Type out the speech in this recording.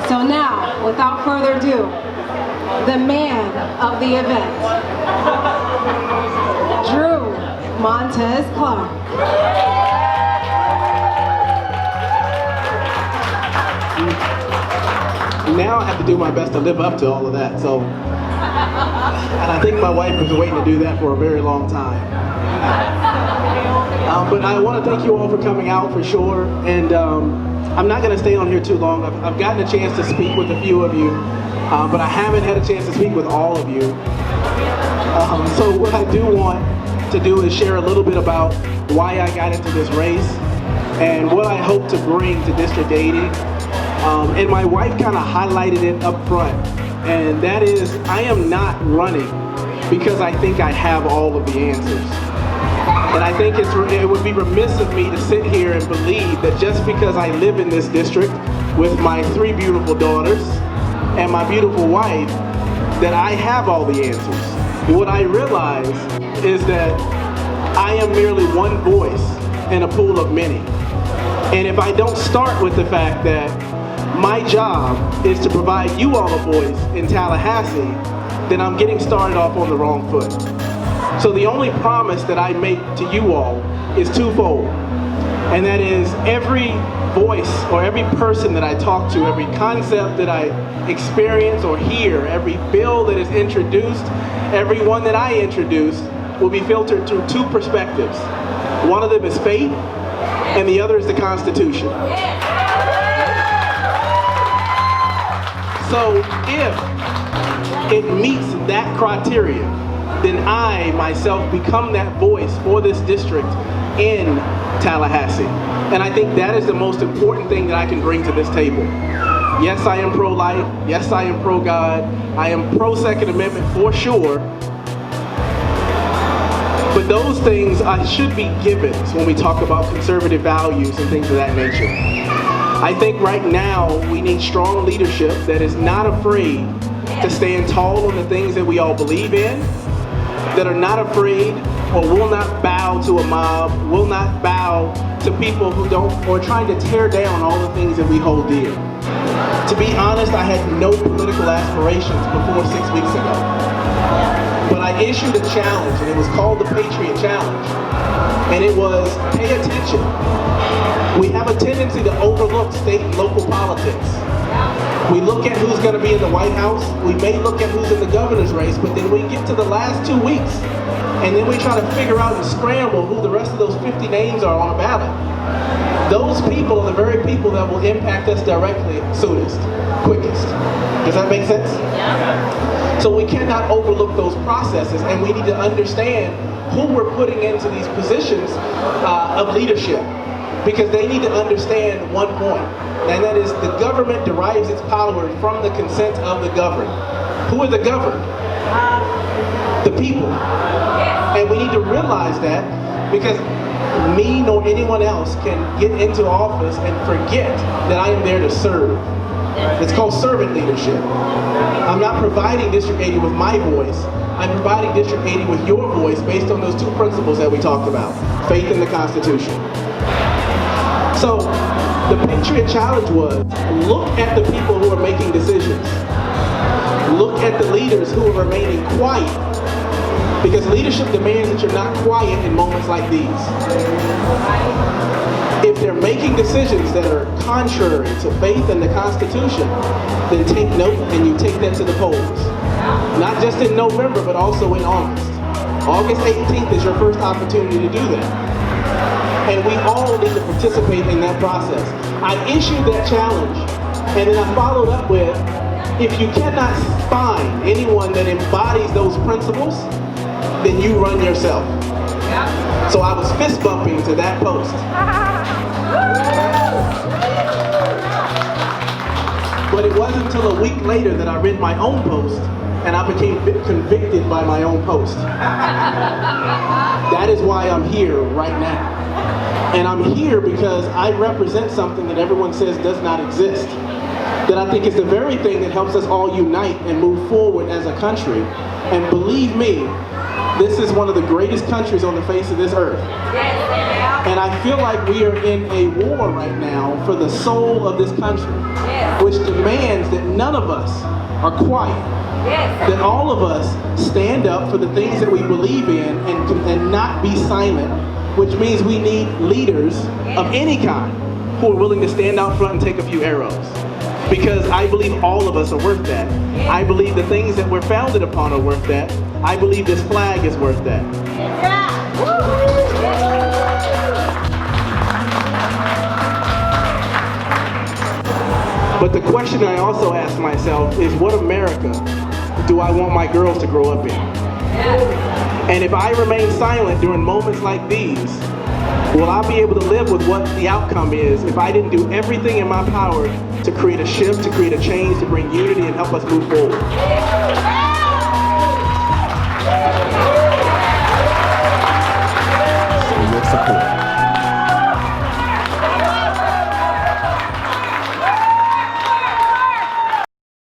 So now, without further ado, the man of the event, Drew-Montez Clark. Now I have to do my best to live up to all of that. So, and I think my wife was waiting to do that for a very long time. But I want to thank you all for coming out for sure. And I'm not going to stay on here too long. I've gotten a chance to speak with a few of you, but I haven't had a chance to speak with all of you. So what I do want to do is share a little bit about why I got into this race and what I hope to bring to District 80. And my wife kind of highlighted it up front, and that is I am not running because I think I have all of the answers. And I think it would be remiss of me to sit here and believe that just because I live in this district with my 3 beautiful daughters and my beautiful wife, that I have all the answers. What I realize is that I am merely one voice in a pool of many. And if I don't start with the fact that my job is to provide you all a voice in Tallahassee, then I'm getting started off on the wrong foot. So the only promise that I make to you all is twofold. And that is every voice or every person that I talk to, every concept that I experience or hear, every bill that is introduced, every one that I introduce will be filtered through 2 perspectives. One of them is faith, and the other is the Constitution. So if it meets that criteria, then I myself become that voice for this district in Tallahassee. And I think that is the most important thing that I can bring to this table. Yes, I am pro-life. Yes, I am pro-God. I am pro-Second Amendment for sure. But those things should be givens when we talk about conservative values and things of that nature. I think right now we need strong leadership that is not afraid to stand tall on the things that we all believe in, that are not afraid or will not bow to a mob, will not bow to people who don't, or trying to tear down all the things that we hold dear. To be honest, I had no political aspirations before 6 weeks ago. But I issued a challenge, and it was called the Patriot Challenge. And it was, pay attention. We have a tendency to overlook state and local politics. We look at who's going to be in the White House. We may look at who's in the governor's race, but then we get to the last 2 weeks, and then we try to figure out and scramble who the rest of those 50 names are on a ballot. Those people are the very people that will impact us directly soonest, quickest. Does that make sense? Yeah. So we cannot overlook those processes, and we need to understand who we're putting into these positions of leadership, because they need to understand one point, and that is the government derives its power from the consent of the governed. Who are the governed? The people. And we need to realize that, because me nor anyone else can get into office and forget that I am there to serve. It's called servant leadership. I'm not providing District 80 with my voice. I'm providing District 80 with your voice based on those 2 principles that we talked about, faith and the Constitution. So the Patriot Challenge was, look at the people who are making decisions. Look at the leaders who are remaining quiet, because leadership demands that you're not quiet in moments like these. If they're making decisions that are contrary to faith and the Constitution, then take note and you take that to the polls. Not just in November, but also in August. August 18th is your first opportunity to do that. And we all need to participate in that process. I issued that challenge, and then I followed up with, if you cannot find anyone that embodies those principles, then you run yourself. So I was fist bumping to that post. But it wasn't until a week later that I read my own post, and I became convicted by my own post. That is why I'm here right now. And I'm here because I represent something that everyone says does not exist. That I think is the very thing that helps us all unite and move forward as a country. And believe me, this is one of the greatest countries on the face of this earth. And I feel like we are in a war right now for the soul of this country, which demands that none of us are quiet. That all of us stand up for the things that we believe in and not be silent, which means we need leaders of any kind who are willing to stand out front and take a few arrows. Because I believe all of us are worth that. I believe the things that we're founded upon are worth that. I believe this flag is worth that. But the question I also ask myself is, what America do I want my girls to grow up in? And if I remain silent during moments like these, will I be able to live with what the outcome is if I didn't do everything in my power to create a shift, to create a change, to bring unity and help us move forward?